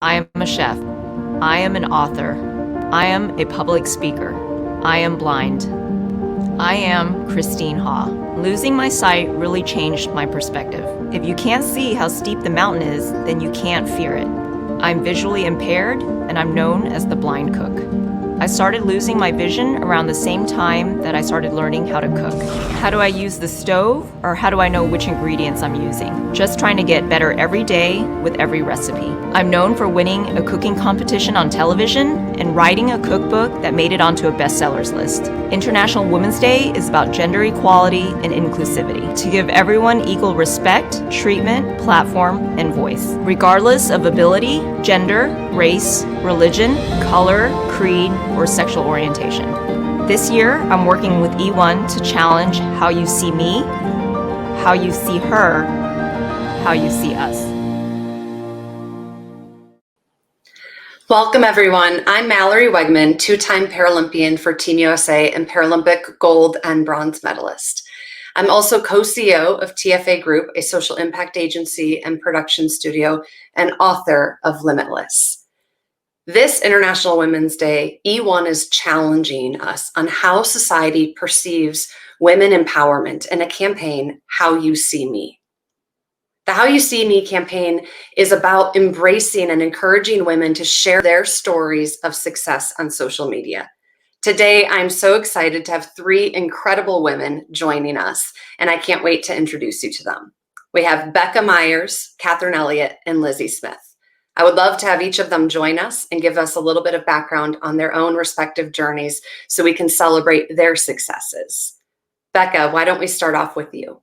I am a chef. I am an author. I am a public speaker. I am blind. I am Christine Haw. Losing my sight really changed my perspective. If you can't see how steep the mountain is, then you can't fear it. I'm visually impaired, and I'm known as the blind cook. I started losing my vision around the same time that I started learning how to cook. How do I use the stove, or how do I know which ingredients I'm using? Just trying to get better every day with every recipe. I'm known for winning a cooking competition on television and writing a cookbook that made it onto a bestsellers list. International Women's Day is about gender equality and inclusivity, to give everyone equal respect, treatment, platform, and voice, regardless of ability, gender, race, religion, color, creed, or sexual orientation. This year, I'm working with Eone to challenge how you see me, how you see her, how you see us. Welcome, everyone. I'm Mallory Weggemann, two-time Paralympian for Team USA and Paralympic gold and bronze medalist. I'm also co-CEO of TFA Group, a social impact agency and production studio, and author of Limitless. This International Women's Day, Eone is challenging us on how society perceives women empowerment in a campaign, How You See Me. The How You See Me campaign is about embracing and encouraging women to share their stories of success on social media. Today, I'm so excited to have three incredible women joining us, and I can't wait to introduce you to them. We have Becca Meyers, Catherine Elliott, and Lizzi Smith. I would love to have each of them join us and give us a little bit of background on their own respective journeys so we can celebrate their successes. Becca, why don't we start off with you?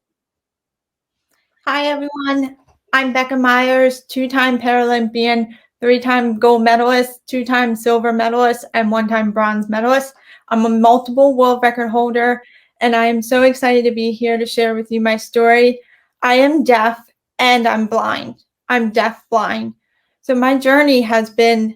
Hi, everyone. I'm Becca Meyers, two-time Paralympian, three-time gold medalist, two-time silver medalist, and one-time bronze medalist. I'm a multiple world record holder, and I am so excited to be here to share with you my story. I am deaf and I'm blind. I'm deaf blind. So my journey has been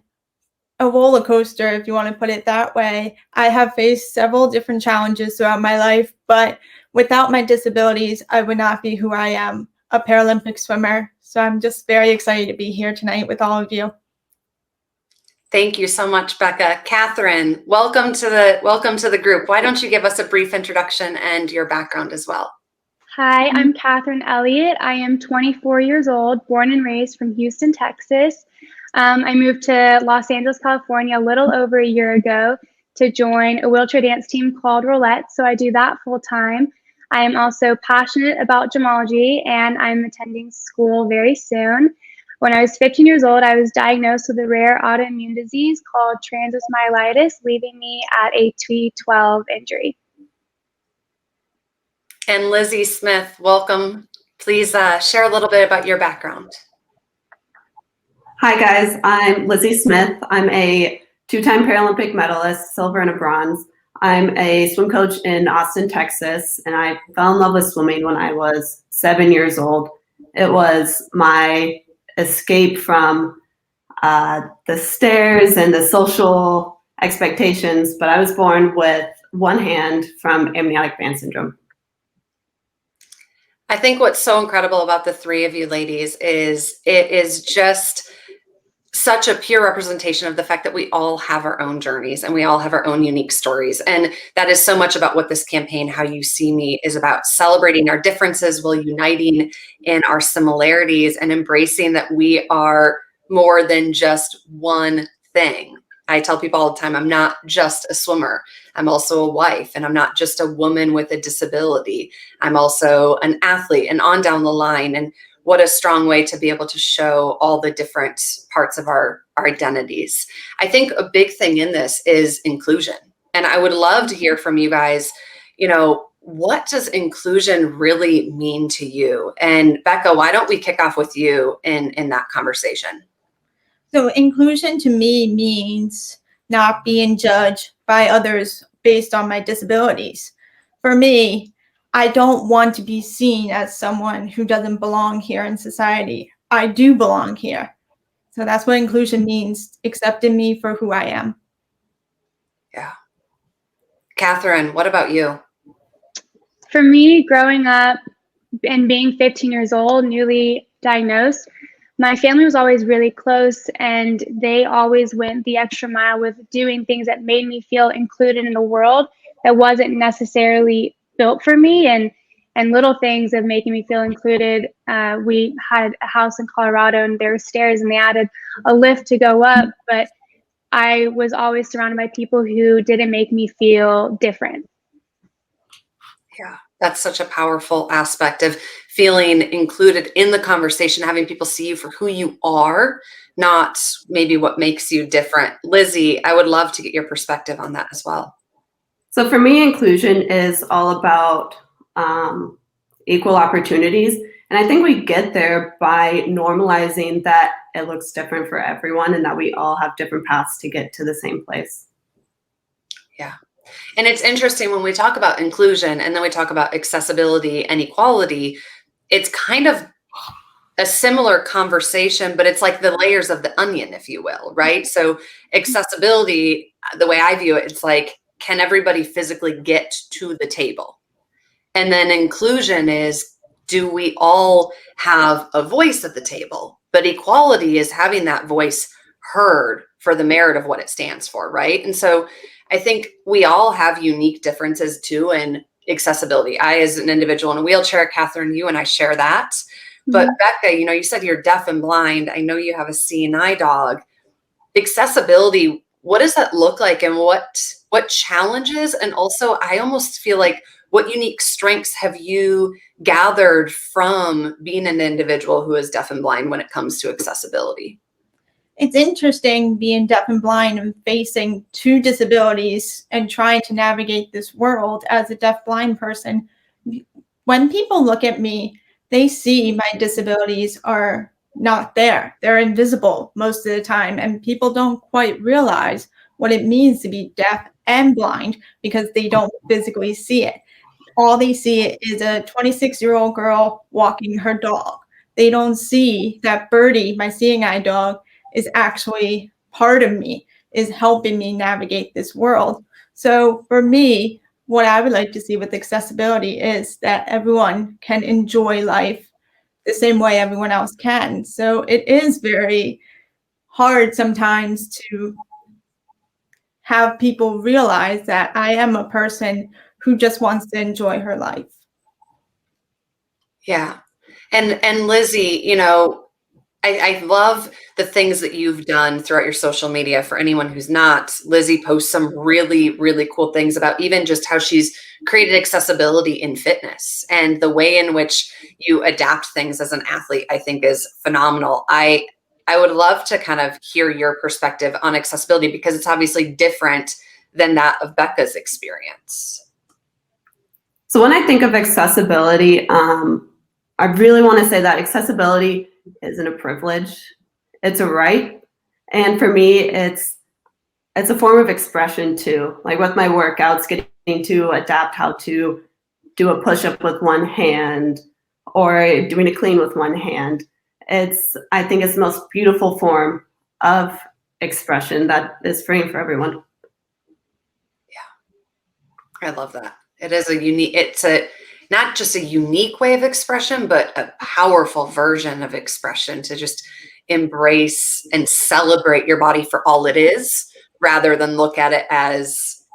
a roller coaster, if you want to put it that way. I have faced several different challenges throughout my life, but without my disabilities, I would not be who I am, a Paralympic swimmer. So I'm just very excited to be here tonight with all of you. Thank you so much, Becca. Catherine, welcome to the group. Why don't you give us a brief introduction and your background as well? Hi, I'm Catherine Elliott. I am 24 years old, born and raised from Houston, Texas. I moved to Los Angeles, California a little over a year ago to join a wheelchair dance team called Roulette, so I do that full time. I am also passionate about gemology, and I'm attending school very soon. When I was 15 years old, I was diagnosed with a rare autoimmune disease called transverse myelitis, leaving me at a T12 injury. And Lizzi Smith, welcome. Please share a little bit about your background. Hi guys, I'm Lizzi Smith. I'm a two-time Paralympic medalist, silver and a bronze. I'm a swim coach in Austin, Texas, and I fell in love with swimming when I was 7 years old. It was my escape from the stairs and the social expectations, but I was born with one hand from amniotic band syndrome. I think what's so incredible about the three of you ladies is it is just such a pure representation of the fact that we all have our own journeys and we all have our own unique stories. And that is so much about what this campaign, How You See Me, is about: celebrating our differences while uniting in our similarities and embracing that we are more than just one thing. I tell people all the time, I'm not just a swimmer. I'm also a wife, and I'm not just a woman with a disability. I'm also an athlete, and on down the line. And what a strong way to be able to show all the different parts of our identities. I think a big thing in this is inclusion. And I would love to hear from you guys, what does inclusion really mean to you? And Becca, why don't we kick off with you in that conversation? So inclusion to me means not being judged by others based on my disabilities. For me, I don't want to be seen as someone who doesn't belong here in society. I do belong here. So that's what inclusion means: accepting me for who I am. Yeah. Catherine, what about you? For me, growing up and being 15 years old, newly diagnosed, my family was always really close, and they always went the extra mile with doing things that made me feel included in a world that wasn't necessarily built for me, and little things of making me feel included. We had a house in Colorado, and there were stairs, and they added a lift to go up, but I was always surrounded by people who didn't make me feel different. Yeah, that's such a powerful aspect of feeling included in the conversation, having people see you for who you are, not maybe what makes you different. Lizzi, I would love to get your perspective on that as well. So for me, inclusion is all about equal opportunities. And I think we get there by normalizing that it looks different for everyone and that we all have different paths to get to the same place. Yeah. And it's interesting when we talk about inclusion and then we talk about accessibility and equality, it's kind of a similar conversation, but it's like the layers of the onion, if you will, right? So accessibility, the way I view it, it's like, can everybody physically get to the table? And then inclusion is, do we all have a voice at the table? But equality is having that voice heard for the merit of what it stands for, right? And so I think we all have unique differences too in accessibility. I, as an individual in a wheelchair, Catherine, you and I share that. But Becca, you said you're deaf and blind. I know you have a seeing eye dog. Accessibility, what does that look like, and what challenges? And also, I almost feel like, what unique strengths have you gathered from being an individual who is deaf and blind when it comes to accessibility? It's interesting being deaf and blind and facing two disabilities and trying to navigate this world as a deaf blind person. When people look at me, they see my disabilities are not there. They're invisible most of the time, and people don't quite realize what it means to be deaf and blind because they don't physically see it. All they see is a 26-year-old girl walking her dog. They don't see that Birdie, my seeing eye dog, is actually part of me, is helping me navigate this world. So for me, what I would like to see with accessibility is that everyone can enjoy life the same way everyone else can. So it is very hard sometimes to have people realize that I am a person who just wants to enjoy her life. Yeah. And Lizzi, I love the things that you've done throughout your social media. For anyone who's not, Lizzi posts some really, really cool things about even just how she's created accessibility in fitness, and the way in which you adapt things as an athlete, I think, is phenomenal. I would love to kind of hear your perspective on accessibility, because it's obviously different than that of Becca's experience. So when I think of accessibility, I really want to say that accessibility isn't a privilege, it's a right. And for me, it's a form of expression too. Like with my workouts, getting to adapt how to do a push-up with one hand or doing a clean with one hand. I think it's the most beautiful form of expression that is freeing for everyone. Yeah, I love that. It is not just a unique way of expression, but a powerful version of expression to just embrace and celebrate your body for all it is, rather than look at it as,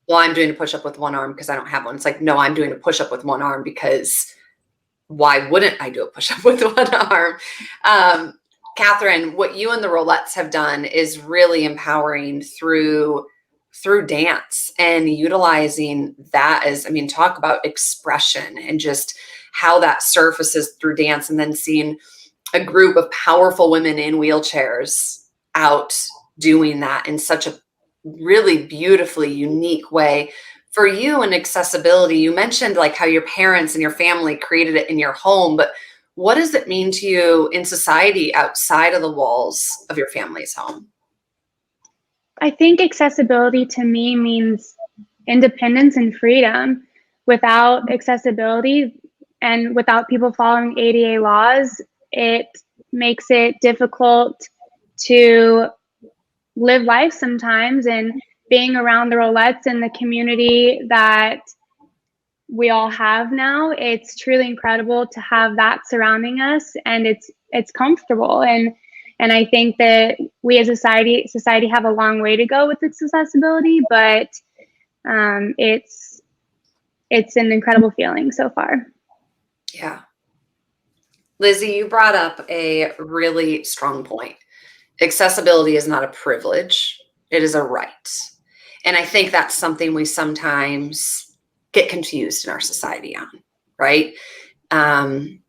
well, I'm doing a push-up with one arm because I don't have one. It's like, no, I'm doing a push-up with one arm because why wouldn't I do a push-up with one arm? Catherine, what you and the Rollettes have done is really empowering through dance, and utilizing that as, talk about expression and just how that surfaces through dance, and then seeing a group of powerful women in wheelchairs out doing that in such a really beautifully unique way. For you in accessibility, you mentioned like how your parents and your family created it in your home, but what does it mean to you in society outside of the walls of your family's home? I think accessibility to me means independence and freedom. Without accessibility and without people following ADA laws, it makes it difficult to live life sometimes. And being around the Rollettes and the community that we all have now, it's truly incredible to have that surrounding us. And it's it's comfortable. And I think that we as a society have a long way to go with accessibility, but it's an incredible feeling so far. Yeah. Lizzie, you brought up a really strong point. Accessibility is not a privilege, it is a right. And I think that's something we sometimes get confused in our society on, right? And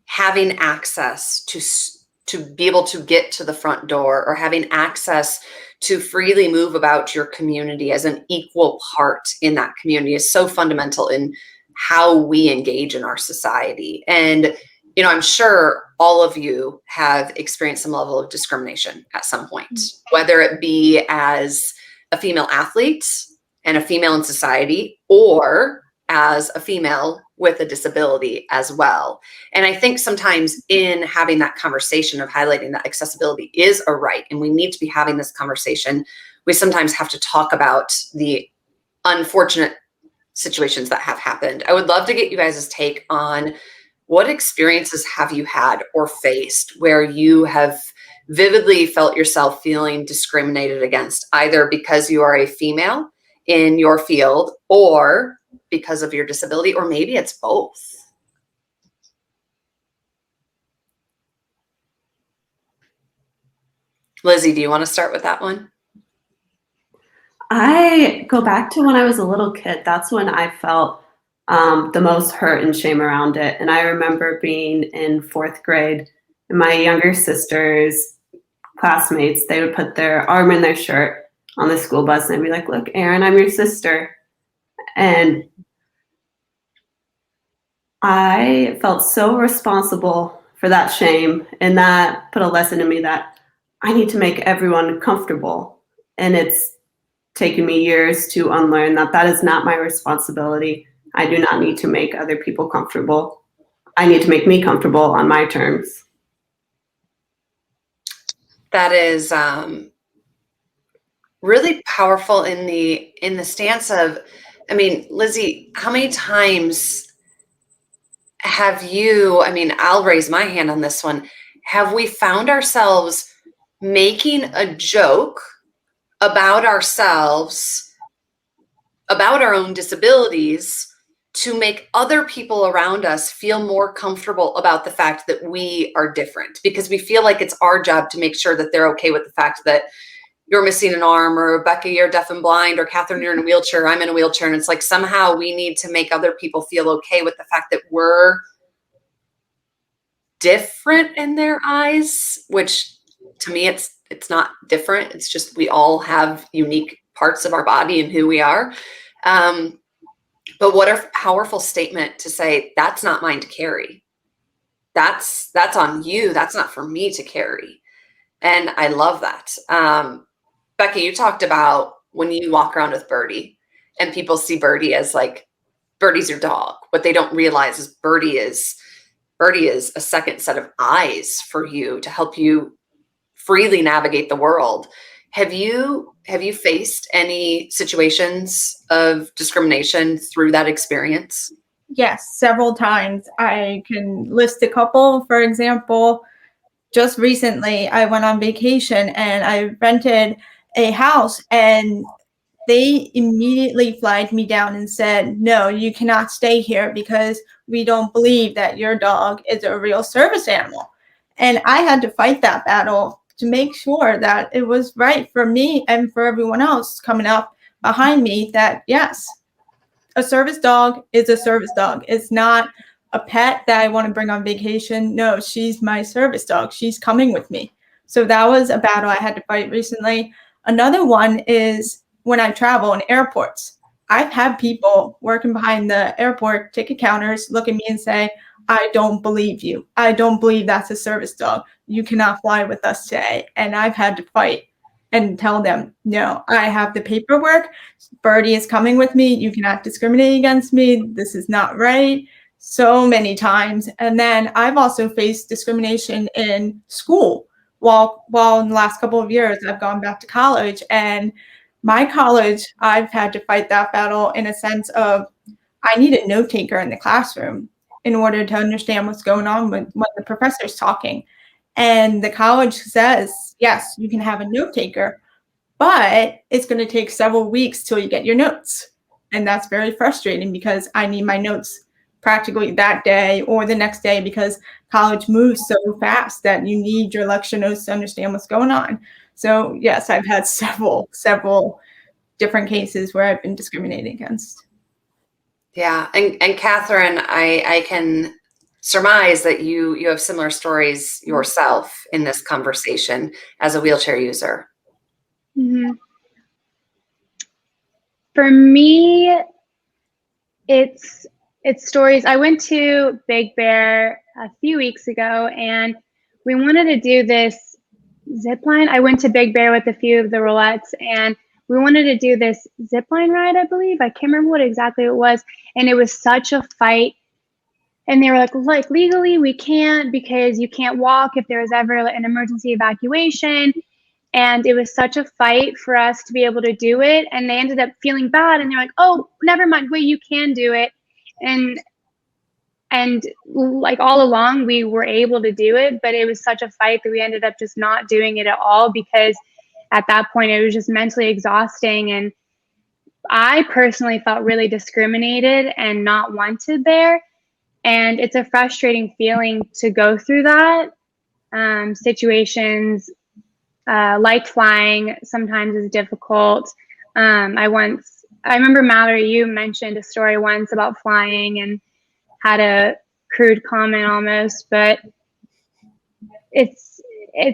having access to be able to get to the front door, or having access to freely move about your community as an equal part in that community, is so fundamental in how we engage in our society. And, you know, I'm sure all of you have experienced some level of discrimination at some point, whether it be as a female athlete and a female in society, or as a female with a disability as well. And I think sometimes in having that conversation of highlighting that accessibility is a right, and we need to be having this conversation, we sometimes have to talk about the unfortunate situations that have happened. I would love to get you guys' take on what experiences have you had or faced where you have vividly felt yourself feeling discriminated against, either because you are a female in your field or because of your disability, or maybe it's both. Lizzie, do you want to start with that one? I go back to when I was a little kid. That's when I felt the most hurt and shame around it. And I remember being in 4th grade, and my younger sister's classmates, they would put their arm in their shirt on the school bus and I'd be like, "Look, Erin, I'm your sister." And I felt so responsible for that shame, and that put a lesson in me that I need to make everyone comfortable. And it's taken me years to unlearn that that is not my responsibility. I do not need to make other people comfortable. I need to make me comfortable on my terms. That is really powerful in the stance of, I mean, Lizzie, how many times have you, I mean, I'll raise my hand on this one. Have we found ourselves making a joke about ourselves, about our own disabilities, to make other people around us feel more comfortable about the fact that we are different? Because we feel like it's our job to make sure that they're okay with the fact that you're missing an arm, or Becca, you're deaf and blind, or Catherine, you're in a wheelchair, I'm in a wheelchair. And it's like somehow we need to make other people feel okay with the fact that we're different in their eyes, which to me, it's not different. It's just we all have unique parts of our body and who we are. But what a powerful statement to say, that's not mine to carry. That's on you. That's not for me to carry. And I love that. Becca, you talked about when you walk around with Birdie and people see Birdie as like, Birdie's your dog. What they don't realize is Birdie is a second set of eyes for you to help you freely navigate the world. Have you faced any situations of discrimination through that experience? Yes, several times. I can list a couple. For example, just recently I went on vacation and I rented a house, and they immediately flagged me down and said, "No, you cannot stay here because we don't believe that your dog is a real service animal." And I had to fight that battle to make sure that it was right for me and for everyone else coming up behind me, that yes, a service dog is a service dog. It's not a pet that I want to bring on vacation. No, she's my service dog. She's coming with me. So that was a battle I had to fight recently. Another one is when I travel in airports. I've had people working behind the airport ticket counters look at me and say, "I don't believe you. I don't believe that's a service dog. You cannot fly with us today." And I've had to fight and tell them, "No, I have the paperwork. Birdie is coming with me. You cannot discriminate against me. This is not right." So many times. And then I've also faced discrimination in school. While in the last couple of years, I've gone back to college, and my college, I've had to fight that battle in a sense of I need a note taker in the classroom. in order to understand what's going on when the professor's talking. And the college says, yes, you can have a note taker, but it's going to take several weeks till you get your notes. And that's very frustrating because I need my notes practically that day or the next day, because college moves so fast that you need your lecture notes to understand what's going on. So yes, I've had several different cases where I've been discriminated against. Yeah, and Catherine, I can surmise that you have similar stories yourself in this conversation as a wheelchair user. Mm-hmm. For me, it's stories. I went to Big Bear a few weeks ago, and we wanted to do this zip line. I went to Big Bear with a few of the roulettes, and we wanted to do this zip line ride, I believe. I can't remember what exactly it was. And it was such a fight. And they were like legally we can't, because you can't walk if there was ever an emergency evacuation. And it was such a fight for us to be able to do it. And they ended up feeling bad, and they're like, oh, never mind, wait, you can do it. And like all along we were able to do it, but it was such a fight that we ended up just not doing it at all, because at that point it was just mentally exhausting. And I personally felt really discriminated and not wanted there. And it's a frustrating feeling to go through that. Situations like flying sometimes is difficult. I remember, Mallory, you mentioned a story once about flying and had a crude comment almost, but it's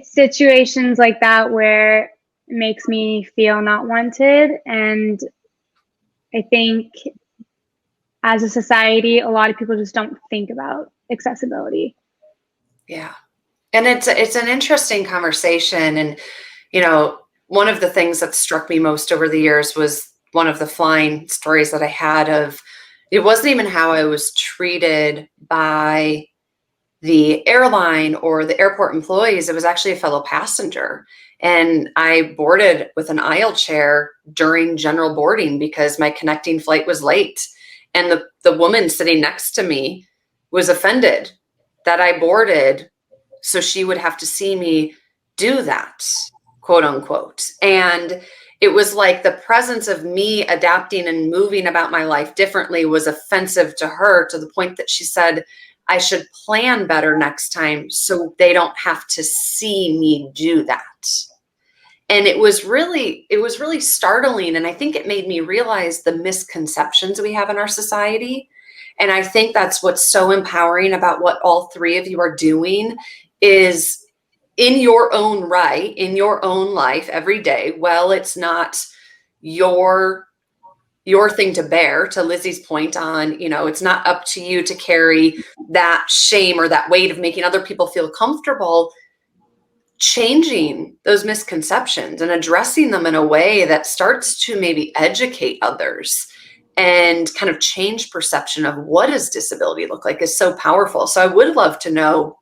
situations like that where it makes me feel not wanted. And I think as a society, a lot of people just don't think about accessibility. Yeah. And it's an interesting conversation. And, you know, one of the things that struck me most over the years was one of the flying stories that I had of, it wasn't even how I was treated by the airline or the airport employees. It was actually a fellow passenger. And I boarded with an aisle chair during general boarding because my connecting flight was late. And the woman sitting next to me was offended that I boarded so she would have to see me do that, quote unquote. And it was like the presence of me adapting and moving about my life differently was offensive to her, to the point that she said I should plan better next time so they don't have to see me do that. And it was really startling. And I think it made me realize the misconceptions we have in our society. And I think that's what's so empowering about what all three of you are doing is, in your own right, in your own life every day. Well, it's not your thing to bear, to Lizzi's point on, you know, it's not up to you to carry that shame or that weight of making other people feel comfortable. Changing those misconceptions and addressing them in a way that starts to maybe educate others and kind of change perception of what does disability look like is so powerful. So I would love to know,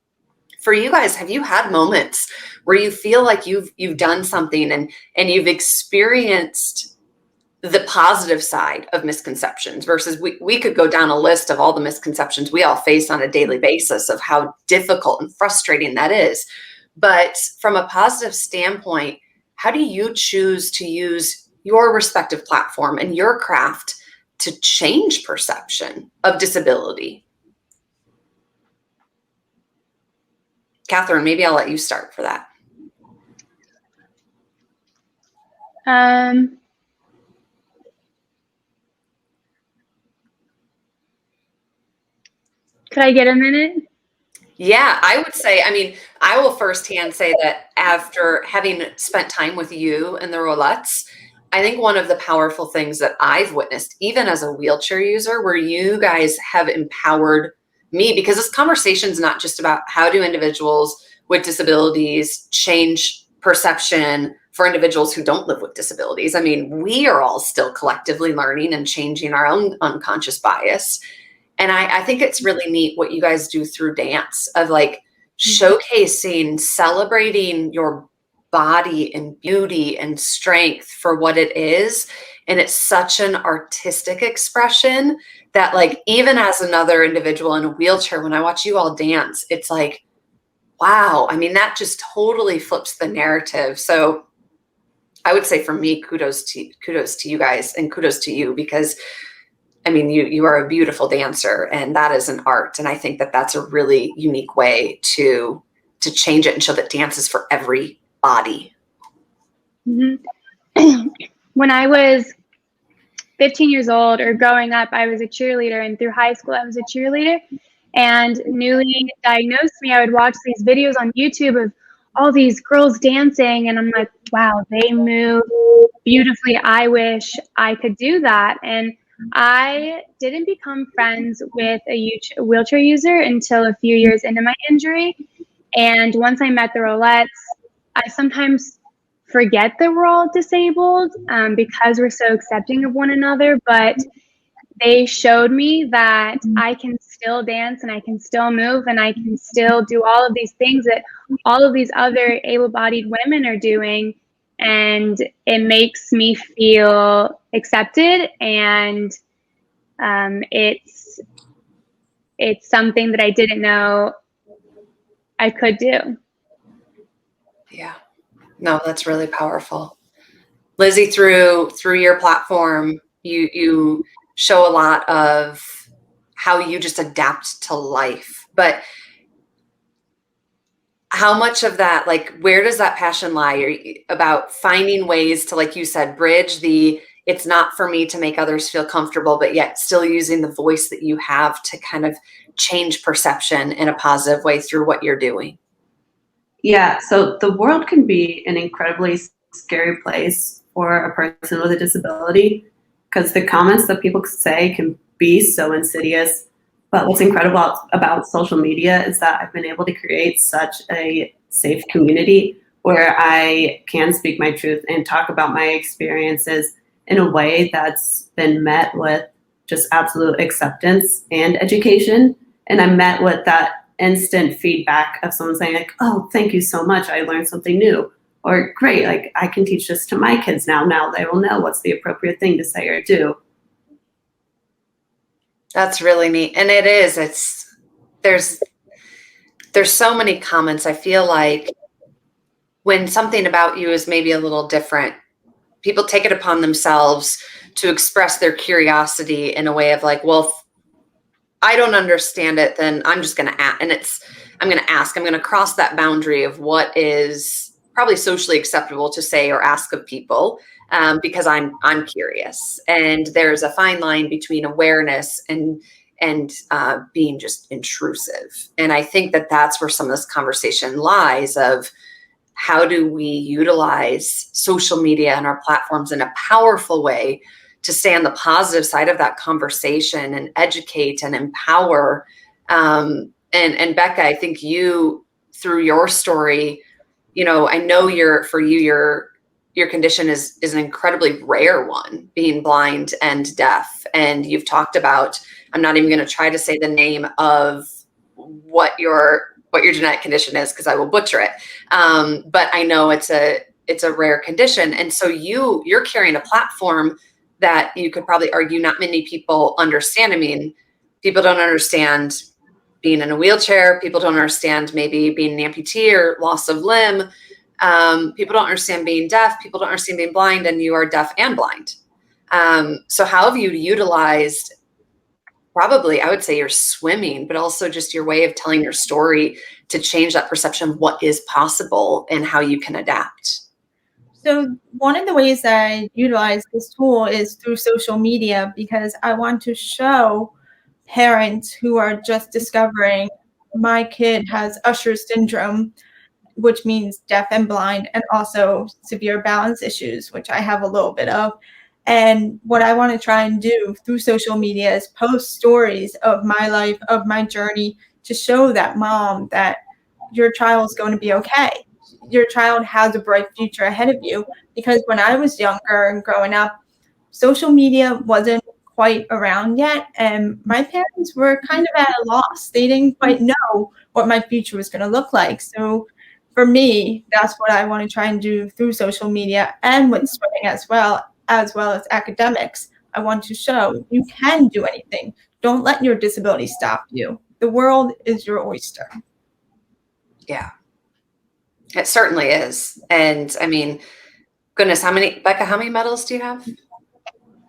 for you guys, have you had moments where you feel like you've done something and you've experienced the positive side of misconceptions, versus we could go down a list of all the misconceptions we all face on a daily basis of how difficult and frustrating that is. But from a positive standpoint, how do you choose to use your respective platform and your craft to change perception of disability? Catherine, maybe I'll let you start for that. Could I get a minute? Yeah, I would say, I mean, I will firsthand say that after having spent time with you and the roulettes, I think one of the powerful things that I've witnessed, even as a wheelchair user, where you guys have empowered me, because this conversation is not just about how do individuals with disabilities change perception for individuals who don't live with disabilities. I mean, we are all still collectively learning and changing our own unconscious bias. And I think it's really neat what you guys do through dance, of like showcasing, celebrating your body and beauty and strength for what it is, And it's such an artistic expression that, like, even as another individual in a wheelchair, when I watch you all dance, it's like, wow. I mean, that just totally flips the narrative. So I would say for me, kudos to you guys, and kudos to you, because I mean, you are a beautiful dancer, and that is an art. And I think that that's a really unique way to change it and show that dance is for every body. Mm-hmm. When I was 15 years old, or growing up, I was a cheerleader, and through high school, I was a cheerleader. And newly diagnosed me, I would watch these videos on YouTube of all these girls dancing, and I'm like, wow, they move beautifully. I wish I could do that. And I didn't become friends with a wheelchair user until a few years into my injury. And once I met the Rollettes, I sometimes forget that we're all disabled because we're so accepting of one another. But they showed me that I can still dance, and I can still move, and I can still do all of these things that all of these other able-bodied women are doing. And it makes me feel accepted, and it's something that I didn't know I could do. Yeah, no, that's really powerful. Lizzi, through your platform, you show a lot of how you just adapt to life. But how much of that, like, where does that passion lie? About finding ways to, like you said, bridge the, it's not for me to make others feel comfortable, but yet still using the voice that you have to kind of change perception in a positive way through what you're doing? Yeah, so the world can be an incredibly scary place for a person with a disability, because the comments that people say can be so insidious. But what's incredible about social media is that I've been able to create such a safe community where I can speak my truth and talk about my experiences in a way that's been met with just absolute acceptance and education. And I'm met with that instant feedback of someone saying, like, oh, thank you so much, I learned something new. Or, great, like, I can teach this to my kids now. Now they will know what's the appropriate thing to say or do. That's really neat. And it is, there's so many comments. I feel like when something about you is maybe a little different, people take it upon themselves to express their curiosity in a way of like, well, if I don't understand it, then I'm just going to ask. And I'm going to ask, I'm going to cross that boundary of what is probably socially acceptable to say or ask of people, because I'm curious. And there's a fine line between awareness and being just intrusive. And I think that that's where some of this conversation lies, of how do we utilize social media and our platforms in a powerful way to stay on the positive side of that conversation and educate and empower. And Becca, I think you, through your story, you know, I know your condition is an incredibly rare one, being blind and deaf. And you've talked about, I'm not even going to try to say the name of what your genetic condition is, because I will butcher it. But I know it's a rare condition. And so you're carrying a platform that you could probably argue not many people understand. I mean, people don't understand being in a wheelchair. People don't understand maybe being an amputee or loss of limb. People don't understand being deaf. People don't understand being blind, and you are deaf and blind. So how have you utilized, probably, I would say, your swimming, but also just your way of telling your story to change that perception of what is possible and how you can adapt? So one of the ways that I utilize this tool is through social media, because I want to show parents who are just discovering my kid has Usher syndrome, which means deaf and blind, and also severe balance issues, which I have a little bit of. And what I want to try and do through social media is post stories of my life, of my journey, to show that mom that your child's going to be okay. Your child has a bright future ahead of you. Because when I was younger and growing up, social media wasn't quite around yet, and my parents were kind of at a loss. They didn't quite know what my future was going to look like. So for me, that's what I want to try and do through social media and with swimming as well. as well as academics. I want to show you can do anything. Don't let your disability stop you. The world is your oyster. Yeah, it certainly is. And I mean, goodness, Becca, how many medals do you have?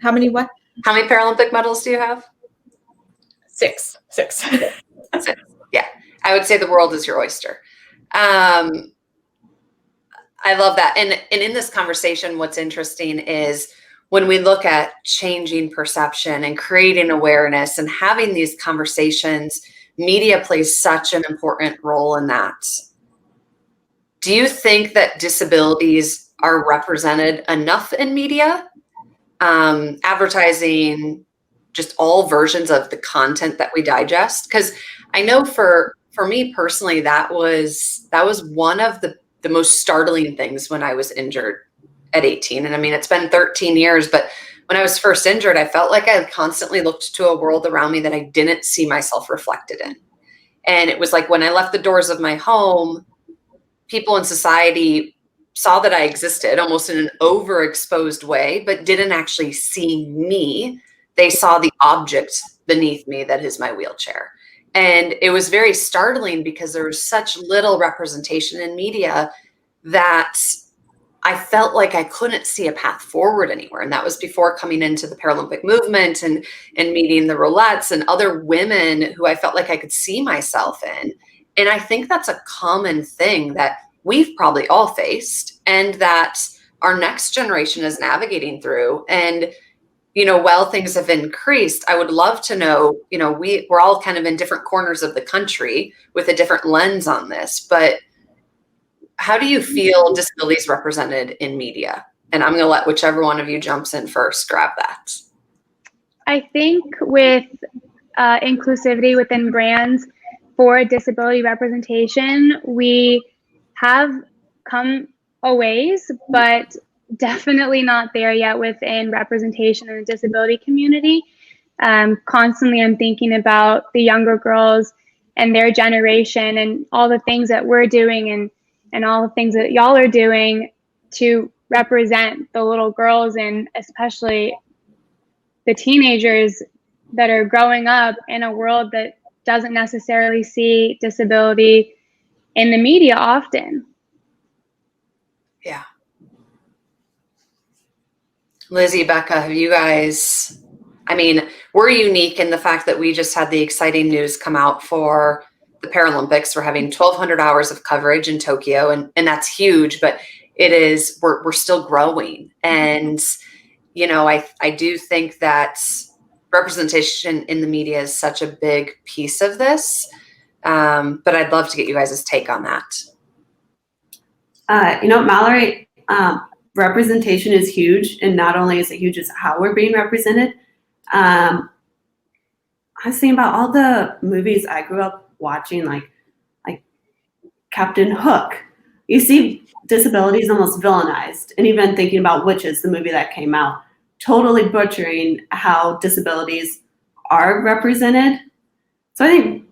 How many what? How many Paralympic medals do you have? Six. Six. Yeah, I would say the world is your oyster. I love that. And in this conversation, what's interesting is when we look at changing perception and creating awareness and having these conversations, media plays such an important role in that. Do you think that disabilities are represented enough in media? Advertising, just all versions of the content that we digest? Because I know for me personally, that was one of the most startling things when I was injured at 18. And I mean, it's been 13 years, but when I was first injured, I felt like I constantly looked to a world around me that I didn't see myself reflected in. And it was like when I left the doors of my home, people in society saw that I existed almost in an overexposed way, but didn't actually see me. They saw the object beneath me that is my wheelchair. And it was very startling because there was such little representation in media that I felt like I couldn't see a path forward anywhere. And that was before coming into the Paralympic movement and meeting the Roulettes and other women who I felt like I could see myself in. And I think that's a common thing that we've probably all faced and that our next generation is navigating through. And, you know, while things have increased, I would love to know, you know, we're all kind of in different corners of the country with a different lens on this, but how do you feel disability is represented in media? And I'm going to let whichever one of you jumps in first grab that. I think with inclusivity within brands for disability representation, we have come a ways, but definitely not there yet within representation in the disability community. Constantly, I'm thinking about the younger girls and their generation and all the things that we're doing and all the things that y'all are doing to represent the little girls and especially the teenagers that are growing up in a world that doesn't necessarily see disability in the media often. Yeah. Lizzie, Becca, have you guys, I mean, we're unique in the fact that we just had the exciting news come out for the Paralympics. We're having 1,200 hours of coverage in Tokyo, and that's huge, but it is, we're still growing. And, you know, I do think that representation in the media is such a big piece of this. But I'd love to get you guys' take on that. You know, Mallory, representation is huge, and not only is it huge, it's how we're being represented. I was thinking about all the movies I grew up watching, like Captain Hook. You see disabilities almost villainized, and even thinking about Witches, the movie that came out, totally butchering how disabilities are represented. So I think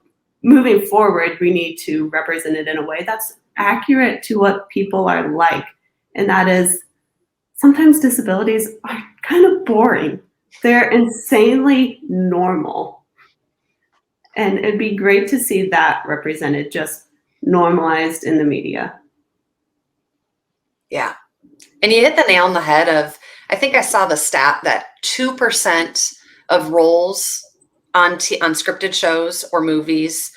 moving forward, we need to represent it in a way that's accurate to what people are like. And that is, sometimes disabilities are kind of boring. They're insanely normal. And it'd be great to see that represented, just normalized in the media. Yeah. And you hit the nail on the head of, I think I saw the stat that 2% of roles on scripted shows or movies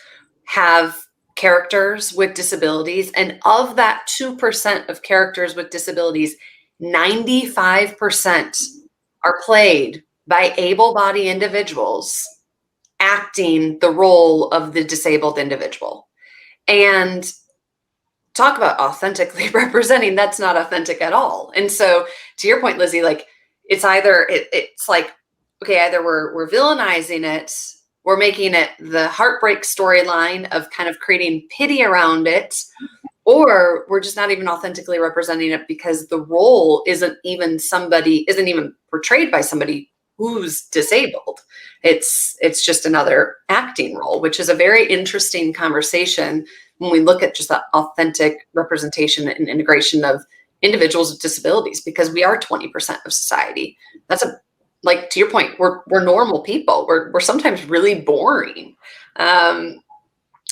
have characters with disabilities. And of that 2% of characters with disabilities, 95% are played by able-bodied individuals acting the role of the disabled individual. And talk about authentically representing, that's not authentic at all. And so to your point, Lizzie, like it's either, it's like, okay, either we're villainizing it, we're making it the heartbreak storyline of kind of creating pity around it, or we're just not even authentically representing it because the role isn't even portrayed by somebody who's disabled. It's just another acting role, which is a very interesting conversation when we look at just that authentic representation and integration of individuals with disabilities, because we are 20% of society. That's like, to your point, we're normal people. We're sometimes really boring. And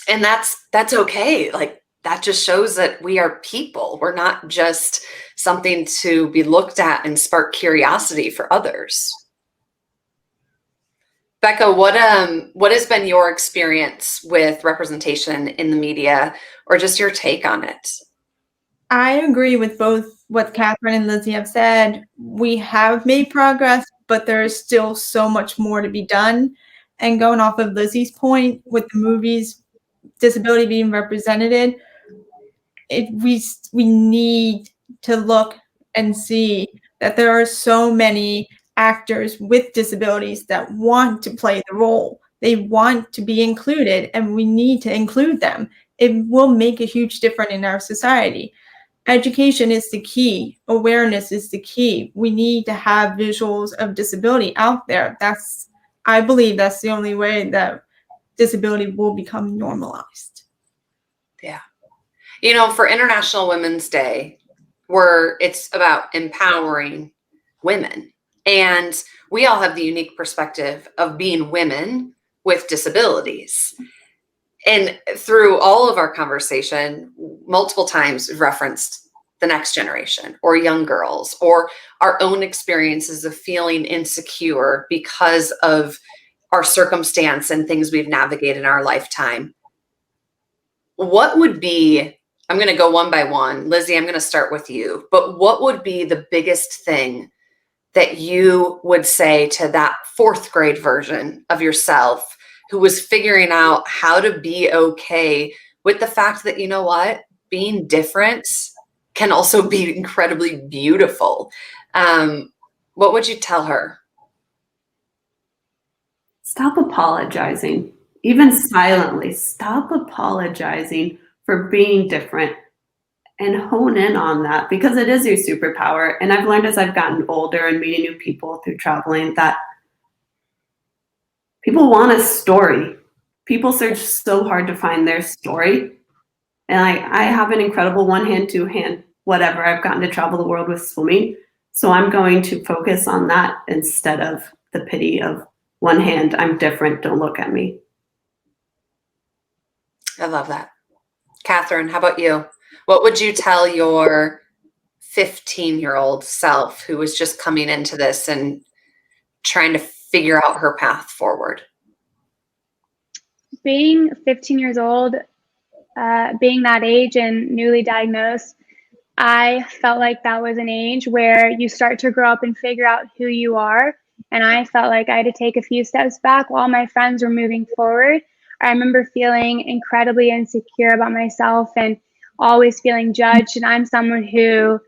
that's okay. Like, that just shows that we are people. We're not just something to be looked at and spark curiosity for others. Becca, what has been your experience with representation in the media, or just your take on it? I agree with both what Catherine and Lizzie have said. We have made progress, but there is still so much more to be done. And going off of Lizzie's point with the movies, disability being represented, we need to look and see that there are so many actors with disabilities that want to play the role. They want to be included, and we need to include them. It will make a huge difference in our society. Education is the key. Awareness is the key. We need to have visuals of disability out there. I believe that's the only way that disability will become normalized. Yeah. For International Women's Day, it's about empowering women. And we all have the unique perspective of being women with disabilities. And through all of our conversation, multiple times we've referenced the next generation or young girls or our own experiences of feeling insecure because of our circumstance and things we've navigated in our lifetime. What would be, I'm going to go one by one. Lizzie, I'm going to start with you. But what would be the biggest thing that you would say to that 4th grade version of yourself who was figuring out how to be okay with the fact that, you know what, being different can also be incredibly beautiful? What would you tell her? Stop apologizing, even silently. Stop apologizing for being different and hone in on that, because it is your superpower. And I've learned as I've gotten older and meeting new people through traveling that people want a story. People search so hard to find their story. And I have an incredible 1 hand, 2 hand, whatever. I've gotten to travel the world with swimming. So I'm going to focus on that instead of the pity of 1 hand, I'm different, don't look at me. I love that. Catherine, how about you? What would you tell your 15-year-old self who was just coming into this and trying to figure out her path forward? Being 15 years old, being that age and newly diagnosed, I felt like that was an age where you start to grow up and figure out who you are. And I felt like I had to take a few steps back while my friends were moving forward. I remember feeling incredibly insecure about myself and always feeling judged. And I'm someone who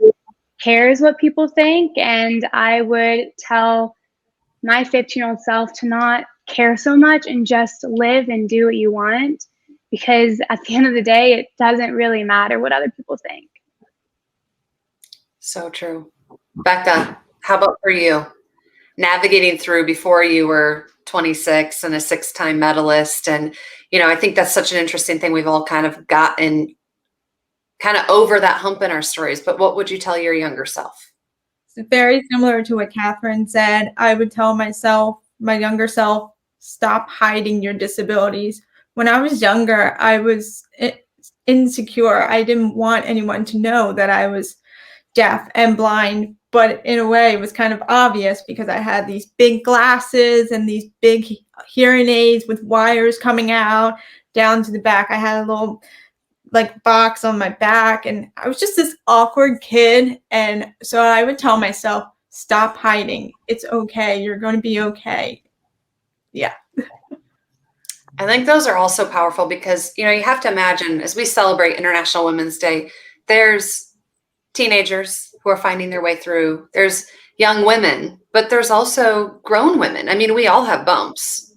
cares what people think. And I would tell my 15-year-old self to not care so much and just live and do what you want. Because at the end of the day, it doesn't really matter what other people think. So true. Becca, how about for you? Navigating through before you were 26 and a 6-time medalist. And, I think that's such an interesting thing. We've all kind of gotten kind of over that hump in our stories. But what would you tell your younger self? It's very similar to what Catherine said. I would tell myself, my younger self, stop hiding your disabilities. When I was younger, I was insecure. I didn't want anyone to know that I was deaf and blind, but in a way it was kind of obvious because I had these big glasses and these big hearing aids with wires coming out down to the back. I had a little box on my back, and I was just this awkward kid. And so I would tell myself, stop hiding. It's okay. You're going to be okay. Yeah. I think those are also powerful because, you have to imagine as we celebrate International Women's Day, there's teenagers who are finding their way through. There's young women, but there's also grown women. I mean, we all have bumps.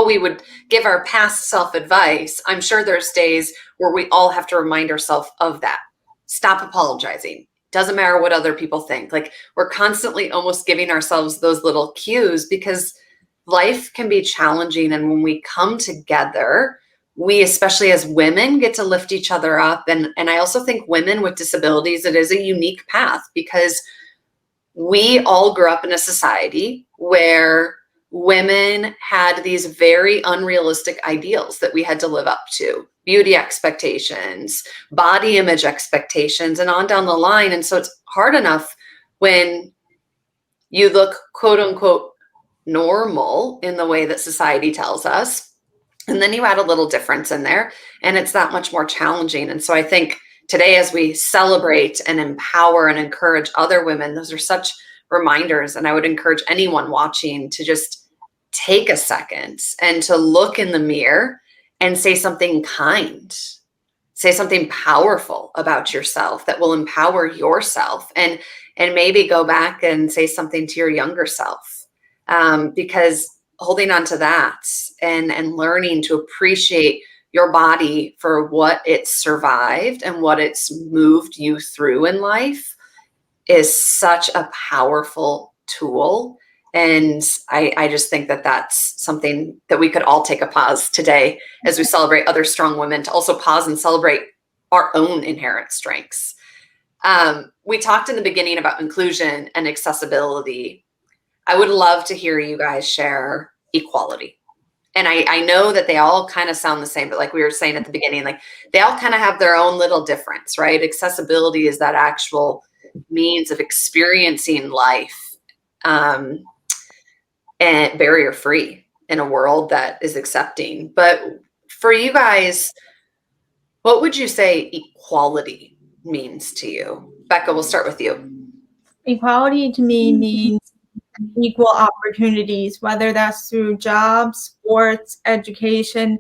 We would give our past self advice. I'm sure there's days where we all have to remind ourselves of that. Stop apologizing. Doesn't matter what other people think. We're constantly almost giving ourselves those little cues because life can be challenging. And when we come together, we, especially as women, get to lift each other up. And I also think women with disabilities, it is a unique path because we all grew up in a society where women had these very unrealistic ideals that we had to live up to, beauty expectations, body image expectations, and on down the line. And so it's hard enough when you look, quote unquote, normal in the way that society tells us, and then you add a little difference in there, and it's that much more challenging. And so I think today, as we celebrate and empower and encourage other women, those are such reminders. And I would encourage anyone watching to just take a second and to look in the mirror and say something kind, say something powerful about yourself that will empower yourself, and maybe go back and say something to your younger self. Because holding on to that and learning to appreciate your body for what it's survived and what it's moved you through in life is such a powerful tool. And I just think that that's something that we could all take a pause today as we celebrate other strong women, to also pause and celebrate our own inherent strengths. We talked in the beginning about inclusion and accessibility. I would love to hear you guys share equality. And I know that they all kind of sound the same, but like we were saying at the beginning, like they all kind of have their own little difference, right? Accessibility is that actual means of experiencing life and barrier-free in a world that is accepting. But for you guys, what would you say equality means to you? Becca, we'll start with you. Equality to me means equal opportunities, whether that's through jobs, sports, education.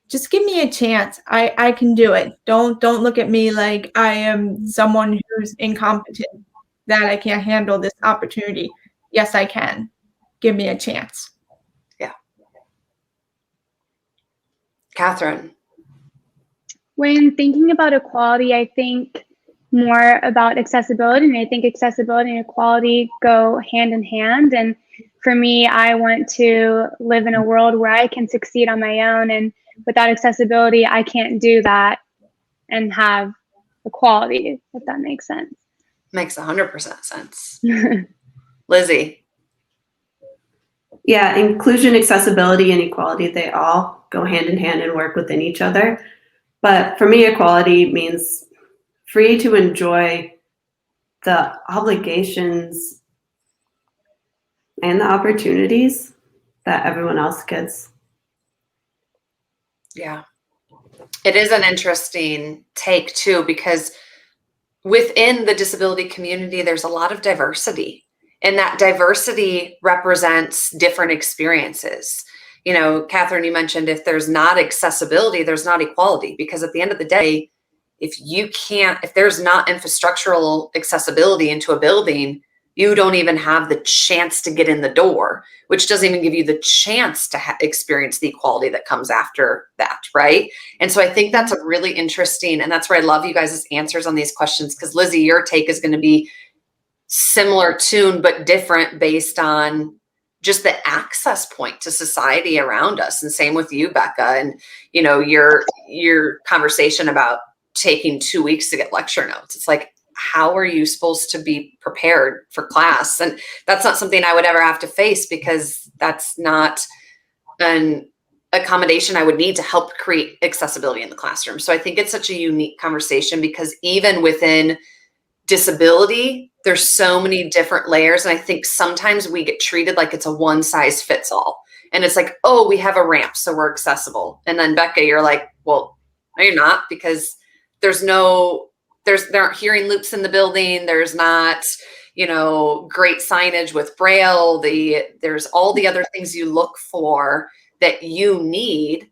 Just give me a chance. I can do it. Don't look at me like I am someone who's incompetent, that I can't handle this opportunity. Yes, I can. Give me a chance. Yeah. Catherine. When thinking about equality, I think more about accessibility, and I think accessibility and equality go hand in hand. And for me, I want to live in a world where I can succeed on my own, and without accessibility, I can't do that and have equality, if that makes sense. Makes 100% sense. Lizzi. Yeah, inclusion, accessibility, and equality, they all go hand in hand and work within each other. But for me, equality means free to enjoy the obligations and the opportunities that everyone else gets. Yeah. It is an interesting take too, because within the disability community, there's a lot of diversity, and that diversity represents different experiences. You know, Catherine, you mentioned if there's not accessibility, there's not equality, because at the end of the day, if there's not infrastructural accessibility into a building, you don't even have the chance to get in the door, which doesn't even give you the chance to experience the equality that comes after that, right? And so I think that's a really interesting, and that's where I love you guys' answers on these questions, because Lizzi, your take is going to be similar tune, but different based on just the access point to society around us. And same with you, Becca, and you know, your conversation about taking 2 weeks to get lecture notes. It's like, how are you supposed to be prepared for class? And that's not something I would ever have to face, because that's not an accommodation I would need to help create accessibility in the classroom. So I think it's such a unique conversation, because even within disability, there's so many different layers. And I think sometimes we get treated like it's a one size fits all. And it's like, oh, we have a ramp, so we're accessible. And then Becca, you're like, well, no, you're not, because there aren't hearing loops in the building. There's not, you know, great signage with Braille. There's all the other things you look for that you need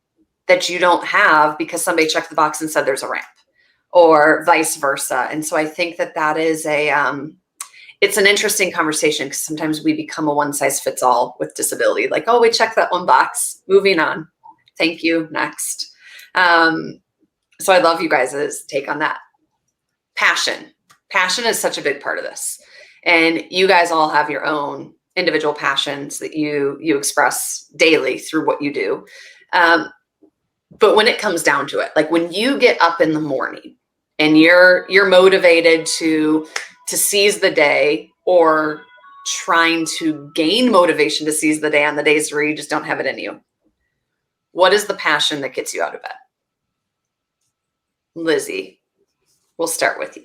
that you don't have because somebody checked the box and said there's a ramp, or vice versa. And so I think that is it's an interesting conversation, because sometimes we become a one size fits all with disability. Like, oh, we checked that one box, moving on. Thank you, next. So I love you guys' take on that. Passion is such a big part of this. And you guys all have your own individual passions that you express daily through what you do. But when it comes down to it, like when you get up in the morning and you're motivated to seize the day, or trying to gain motivation to seize the day on the days where you just don't have it in you, what is the passion that gets you out of bed? Lizzi, we'll start with you.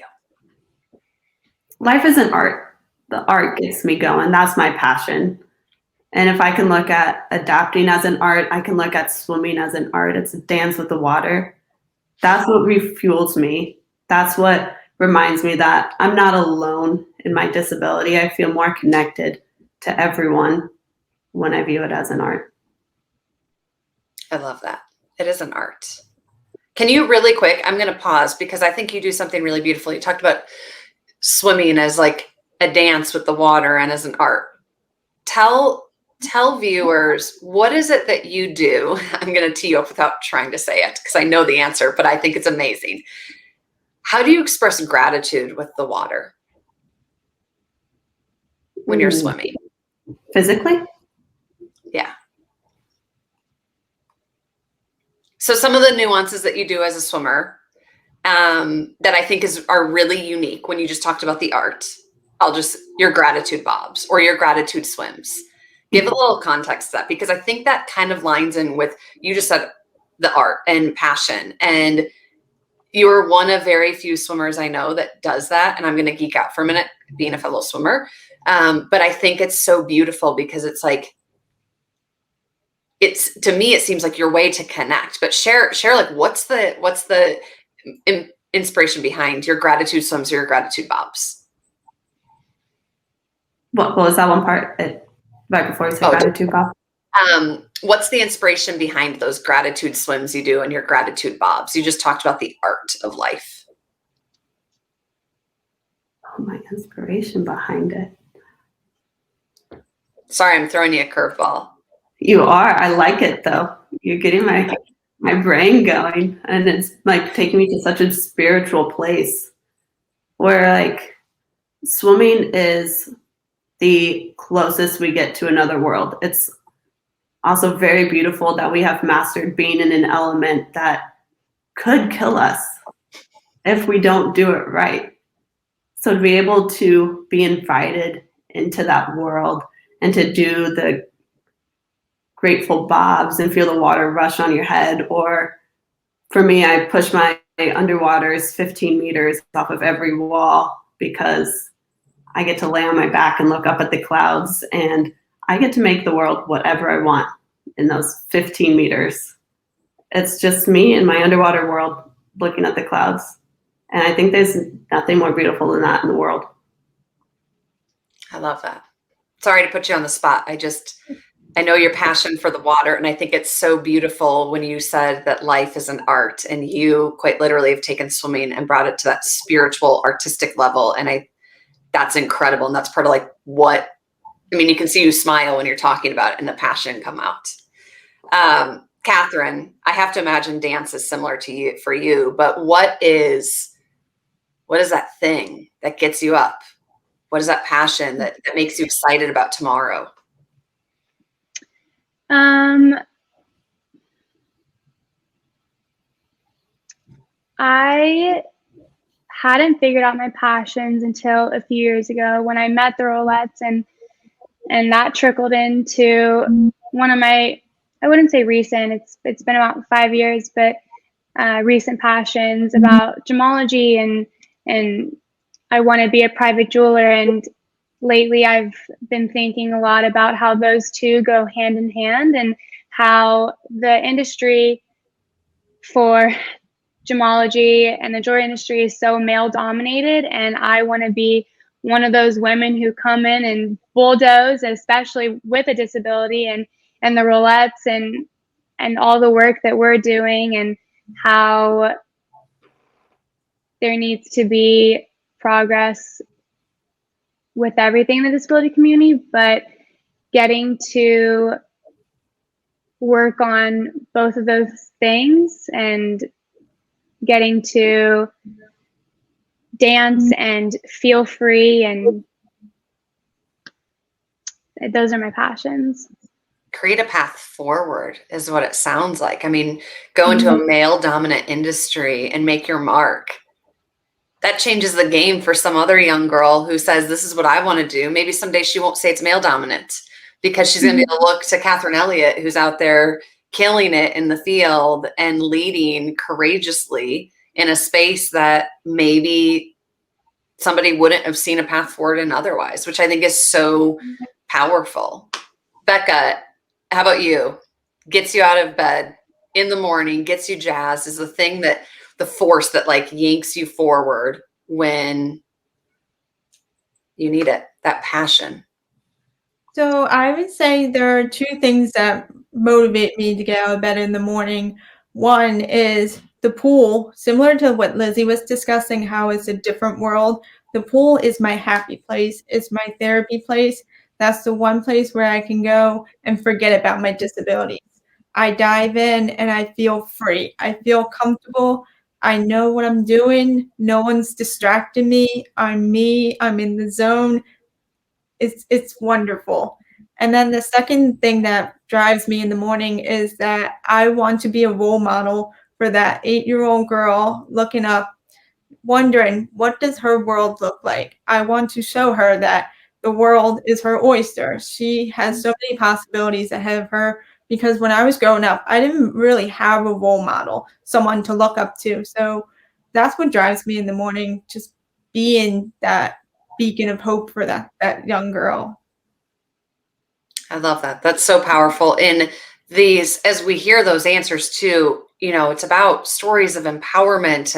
Life is an art. The art gets me going. That's my passion. And if I can look at adapting as an art, I can look at swimming as an art. It's a dance with the water. That's what refuels me. That's what reminds me that I'm not alone in my disability. I feel more connected to everyone when I view it as an art. I love that. It is an art. Can you really quick, I'm going to pause because I think you do something really beautiful. You talked about swimming as like a dance with the water and as an art. Tell viewers, what is it that you do? I'm going to tee you up without trying to say it because I know the answer, but I think it's amazing. How do you express gratitude with the water when you're swimming? Physically? Yeah. So some of the nuances that you do as a swimmer that I think are really unique when you just talked about the art, your gratitude bobs or your gratitude swims. Give a little context to that, because I think that kind of lines in with, you just said the art and passion, and you're one of very few swimmers I know that does that. And I'm going to geek out for a minute being a fellow swimmer. But I think it's so beautiful because it's like, to me, it seems like your way to connect, but share like, what's the inspiration behind your gratitude swims or your gratitude bobs? What was that one part? Right before you said gratitude, Bob? What's the inspiration behind those gratitude swims you do and your gratitude bobs? You just talked about the art of life. Oh, my inspiration behind it. Sorry, I'm throwing you a curveball. You are. I like it though. You're getting my brain going, and it's like taking me to such a spiritual place where like swimming is the closest we get to another world. It's also very beautiful that we have mastered being in an element that could kill us if we don't do it right. So to be able to be invited into that world and to do the grateful bobs and feel the water rush on your head, or for me, I push my underwaters 15 meters off of every wall because I get to lay on my back and look up at the clouds, and I get to make the world whatever I want in those 15 meters. It's just me in my underwater world looking at the clouds. And I think there's nothing more beautiful than that in the world. I love that. Sorry to put you on the spot. I know your passion for the water, and I think it's so beautiful when you said that life is an art, and you quite literally have taken swimming and brought it to that spiritual, artistic level. And that's incredible. And that's part of like you can see you smile when you're talking about it and the passion come out. Catherine, I have to imagine dance is similar to you for you, but what is that thing that gets you up? What is that passion that makes you excited about tomorrow? I hadn't figured out my passions until a few years ago when I met the Rolettes, and that trickled into one of my, I wouldn't say recent, it's been about 5 years, but recent passions about gemology, and I want to be a private jeweler. And lately I've been thinking a lot about how those two go hand in hand, and how the industry for gemology and the jewelry industry is so male dominated, and I want to be one of those women who come in and bulldoze, especially with a disability, and the Rolettes and all the work that we're doing, and how there needs to be progress with everything in the disability community, but getting to work on both of those things and getting to dance and feel free, and those are my passions. create a path forward is what it sounds like. I mean, go into a male dominant industry and make your mark. That changes the game for some other young girl who says, this is what I want to do. Maybe someday she won't say it's male dominant because she's going to be able to look to Catherine Elliott, who's out there killing it in the field and leading courageously in a space that maybe somebody wouldn't have seen a path forward in otherwise, which I think is so powerful. Becca, how about you? Gets you out of bed in the morning, gets you jazzed, is the thing that the force that like yanks you forward when you need it, that passion. So I would say there are two things that motivate me to get out of bed in the morning. One is the pool, similar to what Lizzie was discussing, how it's a different world. The pool is my happy place. It's my therapy place. That's the one place where I can go and forget about my disabilities. I dive in and I feel free. I feel comfortable. I know what I'm doing. No one's distracting me. I'm me. I'm in the zone. It's wonderful. And then the second thing that drives me in the morning is that I want to be a role model for that 8-year-old girl looking up, wondering, what does her world look like? I want to show her that the world is her oyster. She has so many possibilities ahead of her, because when I was growing up, I didn't really have a role model, someone to look up to. So that's what drives me in the morning, just being that beacon of hope for that young girl. I love that. That's so powerful. In these, as we hear those answers too, you know, it's about stories of empowerment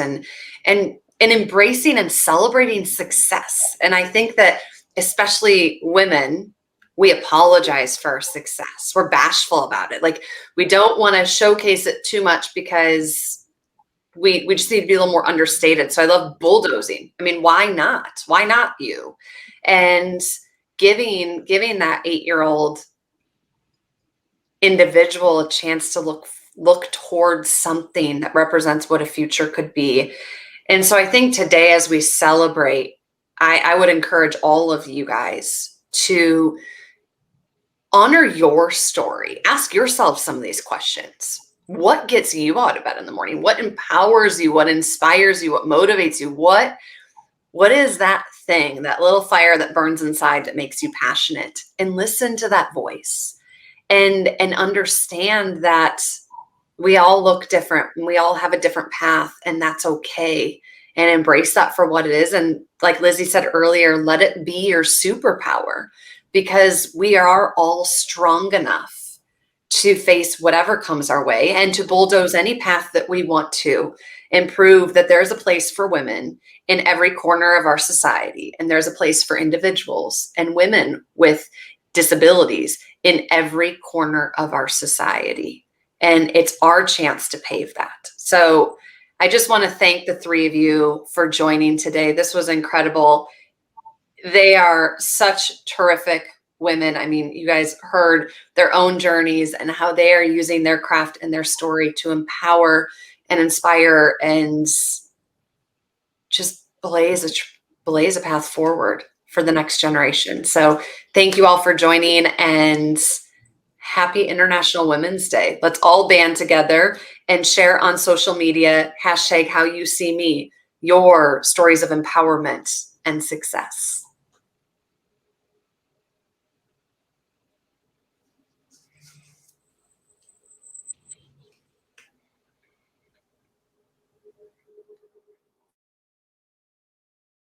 and embracing and celebrating success. And I think that especially women, we apologize for our success. We're bashful about it. Like, we don't want to showcase it too much because we just need to be a little more understated. So I love bulldozing. I mean, why not? Why not you? And giving that 8-year-old individual a chance to look towards something that represents what a future could be. And so I think today, as we celebrate, I would encourage all of you guys to honor your story. Ask yourself some of these questions. What gets you out of bed in the morning? What empowers you? What inspires you? What motivates you? What is that thing, that little fire that burns inside that makes you passionate? And listen to that voice and understand that we all look different and we all have a different path, and that's okay. And embrace that for what it is. And like Lizzie said earlier, let it be your superpower, because we are all strong enough to face whatever comes our way and to bulldoze any path that we want to, and prove that there's a place for women in every corner of our society. And there's a place for individuals and women with disabilities in every corner of our society. And it's our chance to pave that. So I just want to thank the three of you for joining today. This was incredible. They are such terrific women. I mean, you guys heard their own journeys and how they are using their craft and their story to empower and inspire and just blaze a path forward for the next generation. So thank you all for joining, and happy International Women's Day. Let's all band together and share on social media, #HowYouSeeMe, your stories of empowerment and success.